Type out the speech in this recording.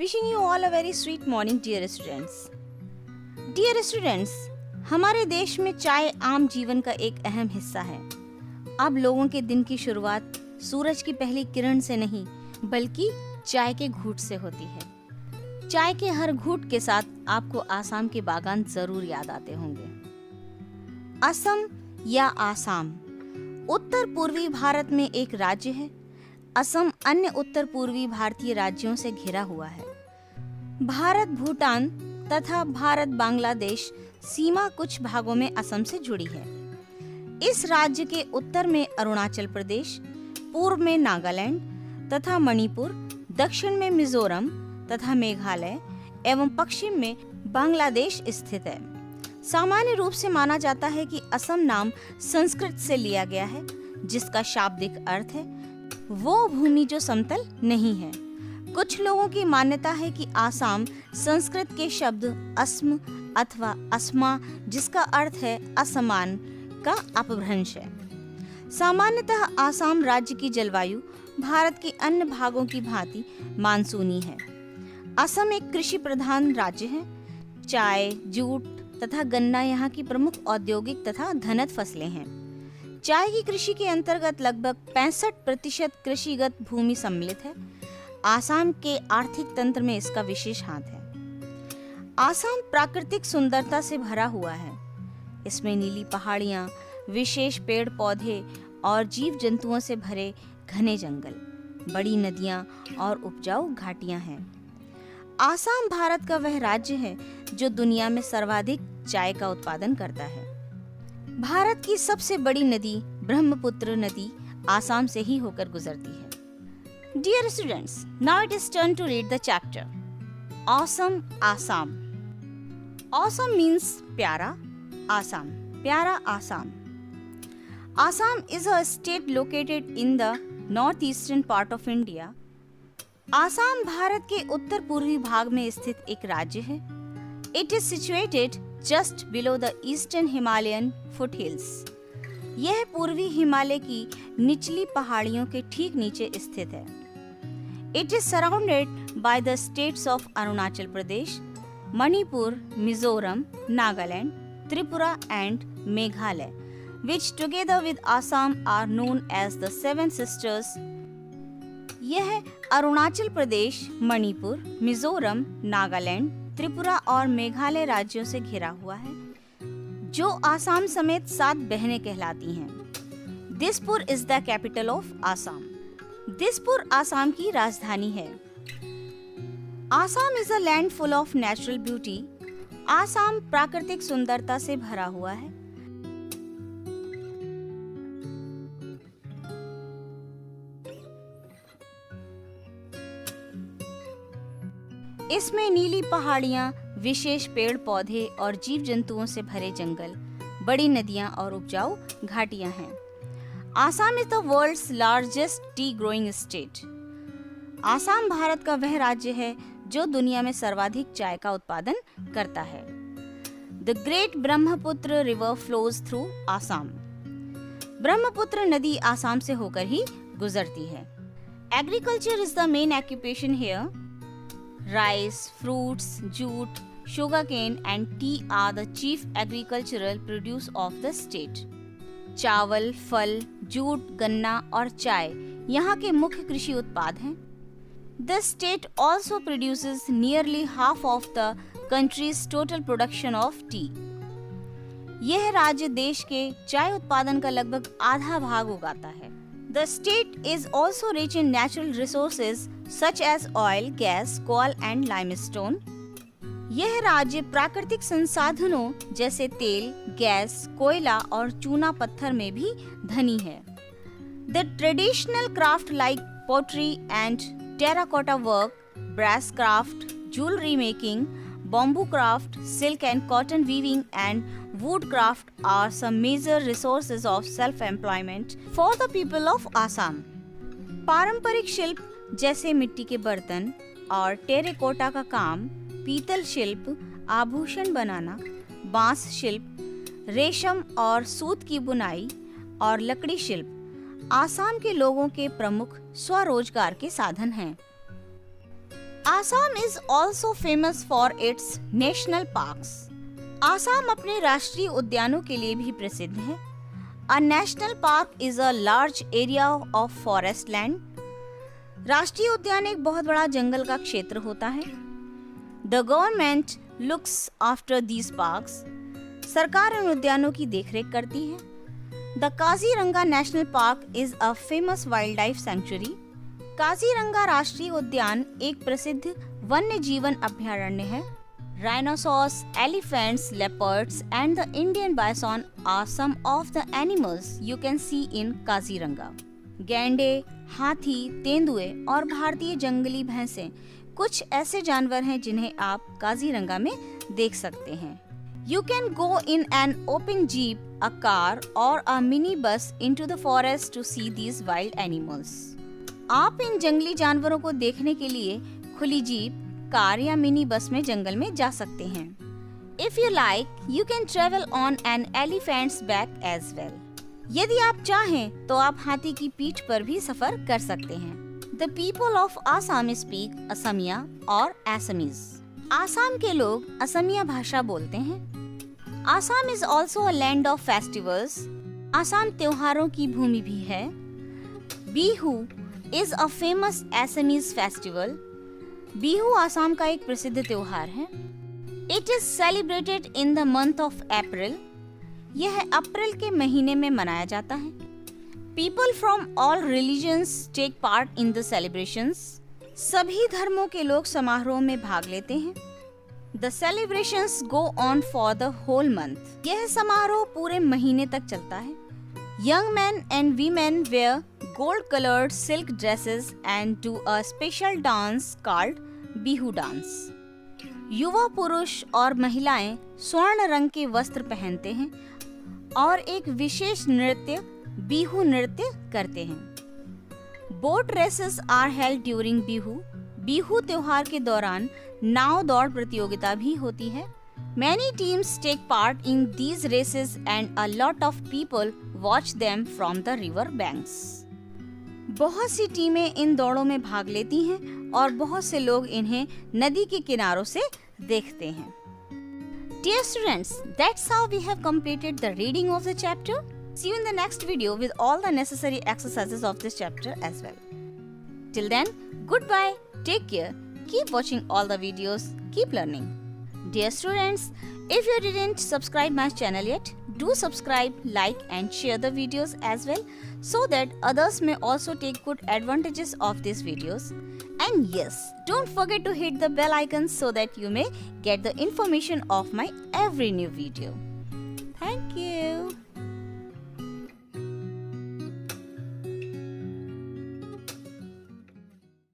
Wishing you all a very sweet morning, dear students. Dear students, हमारे देश में चाय आम जीवन का एक अहम हिस्सा है। अब लोगों के दिन की शुरुआत सूरज की पहली किरण से नहीं, बल्कि चाय के घूंट से होती है। चाय के हर घूंट के साथ आपको आसाम के बागान जरूर याद आते होंगे। असम या आसाम उत्तर पूर्वी भारत में एक राज्य है। असम अन्य उत्तर पूर्वी भारतीय राज्यों से घिरा हुआ है। भारत भूटान तथा भारत बांग्लादेश सीमा कुछ भागों में असम से जुड़ी है। इस राज्य के उत्तर में अरुणाचल प्रदेश, पूर्व में नागालैंड तथा मणिपुर, दक्षिण में मिजोरम तथा मेघालय एवं पश्चिम में बांग्लादेश स्थित है। सामान्य रूप से माना जाता है कि असम नाम संस्कृत से लिया गया है, जिसका शाब्दिक अर्थ है वो भूमि जो समतल नहीं है। कुछ लोगों की मान्यता है कि आसाम संस्कृत के शब्द अस्म अथवा अस्मा, जिसका अर्थ है असमान, का अपभ्रंश है। सामान्यतः आसाम राज्य की जलवायु भारत के अन्य भागों की भांति मानसूनी है। असम एक कृषि प्रधान राज्य है। चाय, जूट तथा गन्ना यहाँ की प्रमुख औद्योगिक तथा धनत फसलें हैं। चाय की कृषि के अंतर्गत लगभग 65% कृषिगत भूमि सम्मिलित है। आसाम के आर्थिक तंत्र में इसका विशेष हाथ है। आसाम प्राकृतिक सुंदरता से भरा हुआ है। इसमें नीली पहाड़ियां, विशेष पेड़ पौधे और जीव जंतुओं से भरे घने जंगल, बड़ी नदियां और उपजाऊ घाटियां हैं। आसाम भारत का वह राज्य है जो दुनिया में सर्वाधिक चाय का उत्पादन करता है। भारत की सबसे बड़ी नदी ब्रह्मपुत्र नदी आसाम से ही होकर गुजरती है। Dear students, now it is turn to read the chapter. Awesome Assam. Awesome means प्यारा, Assam, प्यारा Assam. Assam is a state located in the northeastern part of India. Assam Bharat के उत्तर पूर्वी भाग में स्थित एक राज्य है। It is situated just below the eastern Himalayan foothills. यह पूर्वी हिमालय की निचली पहाड़ियों के ठीक नीचे स्थित है। It is surrounded by the states of Arunachal Pradesh, Manipur, Mizoram, Nagaland, Tripura and Meghalaya, which together with Assam are known as the Seven Sisters. यह अरुणाचल प्रदेश, मणिपुर, मिजोरम, नागालैंड, त्रिपुरा और मेघालय राज्यों से घिरा हुआ है, जो आसाम समेत 7 बहनें कहलाती हैं। Dispur is the capital of Assam. Dispur Assam की राजधानी है। Assam is a land full of natural beauty. Assam प्राकृतिक सुंदरता से भरा हुआ है। इसमें नीली पहाड़ियां, विशेष पेड़ पौधे और जीव जंतुओं से भरे जंगल, बड़ी नदियां और उपजाऊ घाटियां हैं। Assam is the world's largest tea growing state. Assam भारत का वह राज्य है जो दुनिया में सर्वाधिक चाय का उत्पादन करता है। The great Brahmaputra river flows through Assam. Brahmaputra नदी आसाम से होकर ही गुजरती है। Agriculture is the main occupation here. Rice, fruits, jute, sugarcane and tea are the chief agricultural produce of the state. चावल, फल, जूट, गन्ना और चाय यहाँ के मुख्य कृषि उत्पाद हैं। The state also produces nearly half of the country's total production of tea. यह राज्य देश के चाय उत्पादन का लगभग आधा भाग उगाता है। The state is also rich in natural resources such as oil, gas, coal and limestone. यह राज्य प्राकृतिक संसाधनों जैसे तेल, गैस, कोयला और चूना पत्थर में भी धनी है। The traditional craft like pottery and terracotta work, brass craft, jewelry making, bamboo craft, silk and cotton weaving and woodcraft are some major resources of self-employment for the people of Assam. पारंपरिक शिल्प जैसे मिट्टी के बर्तन और terracotta का काम, पीतल शिल्प, आभूषण बनाना, बांस शिल्प, रेशम और सूत की बुनाई और लकड़ी शिल्प आसाम के लोगों के प्रमुख स्वरोजगार के साधन हैं। Assam is also famous for its national parks. Assam अपने राष्ट्रीय उद्यानों के लिए भी प्रसिद्ध है. A national park is a large area of forest land. राष्ट्रीय उद्यान एक बहुत बड़ा जंगल का क्षेत्र होता है. The government looks after these parks. सरकार इन उद्यानों की देखरेख करती है. The Kaziranga National Park is a famous wildlife sanctuary. Kaziranga राष्ट्रीय उद्यान एक प्रसिद्ध वन्य जीवन अभयारण्य है. Rhinoceros, elephants, leopards and the Indian bison are some of the animals you can see in Kaziranga. गैंडे, हाथी, तेंदुए और भारतीय जंगली भैंसें कुछ ऐसे जानवर हैं जिन्हें आप काजीरंगा में देख सकते हैं. You can go in an open jeep, a car or a mini bus into the forest to see these wild animals. आप इन जंगली जानवरों को देखने के लिए खुली जीप, कार या मिनी बस में जंगल में जा सकते हैं. If you like, you can travel on an elephant's back as well. यदि आप चाहें तो आप हाथी की पीठ पर भी सफर कर सकते हैं. The people of Assam speak Asamiya और Assamese. आसाम के लोग असमिया भाषा बोलते हैं. Assam is also a land of festivals. Assam त्योहारों की भूमि भी है. Bihu is a famous Assamese festival. Bihu Assam का एक प्रसिद्ध त्योहार है. It is celebrated in the month of April. यह अप्रैल के महीने में मनाया जाता है. People from all religions take part in the celebrations. सभी धर्मों के लोग समारोह में भाग लेते हैं. The celebrations go on for the whole month. यह समारोह पूरे महीने तक चलता है. Young men and women wear gold-colored silk dresses and do a special dance called Bihu dance. युवा पुरुष और महिलाएं स्वर्ण रंग के वस्त्र पहनते हैं और एक विशेष नृत्य बिहू नृत्य करते हैं. Boat races are held during Bihu. Bihu त्योहार के दौरान नाव दौड़ प्रतियोगिता भी होती है. Many teams take part in these races and a lot of people watch them from the river banks. बहुत सी टीमें इन दौड़ों में भाग लेती हैं और बहुत से लोग इन्हें नदी के किनारों से देखते हैं. Dear students, that's how we have completed the reading of the chapter. See you in the next video with all the necessary exercises of this chapter as well. Till then, goodbye, take care, keep watching all the videos, keep learning. Dear students, if you didn't subscribe my channel yet, do subscribe, like and share the videos as well so that others may also take good advantages of these videos. And yes, don't forget to hit the bell icon so that you may get the information of my every new video. Thank you.